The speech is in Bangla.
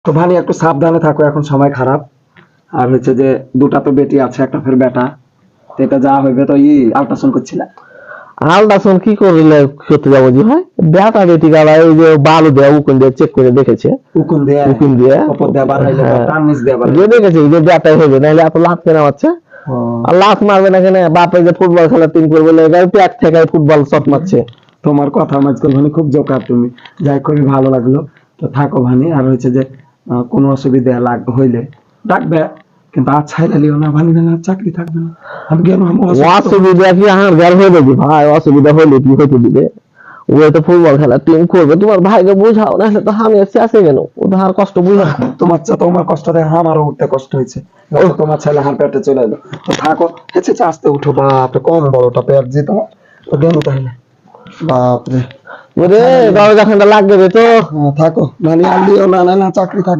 তো ভানি একটু সাবধানে থাকো, এখন সময় খারাপ। আর হচ্ছে যে দুটা তো বেটি আছে, একটা ফের বেটা, তো এটা যা হইবে তো আল্ট্রাসাউন্ড করছিলা। আলট্রাসাউন্ড কি করলে করতে যাবো জি ভাই? বেটা বেটি গালা এই যে বালু দেয়া উকুন দিয়ে চেক করে দেখেছে, উকুন দিয়ে উকুন দিয়ে উপর দিয়ে বার হইলে হ্যাঁ, টান নিচ দিয়ে বার যে দেখেছে যে বেটাই হবে, নাহলে এত লাখ কেনা হচ্ছে। আর লাখ মারবে না কেন? বাপে যে ফুটবল খেলার টিম করবে না, এবার প্যাক থেকে ফুটবল শট মারছে। তোমার কথা মাঝখানে ভানি খুব জোকার, তুমি যাই করে ভালো লাগলো। তো থাকো ভানি, আর হচ্ছে যে কোনো অসুবিধা হইলে ডাকবে, কিন্তু আজ ছাইলে লিও না ভানি, না চাকরি থাকবে না। আমি কেন অসুবিধা কি আর গার হয়ে যাবে ভাই? অসুবিধা হইলে কি হইতে দিবে? ও তো ফুটবল খেলার টিম করবে, তোমার ভাইকে বুঝাও, না তো আমি আসে কেন? ও তো আর কষ্ট বুঝাও। তোমার কষ্ট দেখে আমারও উঠতে কষ্ট হয়েছে। তোমার ছেলে হার পেটে চলে এলো। তো থাকো, হেঁচে আস্তে উঠো, বাপরে কম বড়টা পেট যে তোমার। তো গেল তাহলে, বাপরে ওরে দরজা খানটা লাগবে তো। থাকো, মানে আর লিও না, না চাকরি থাকবে।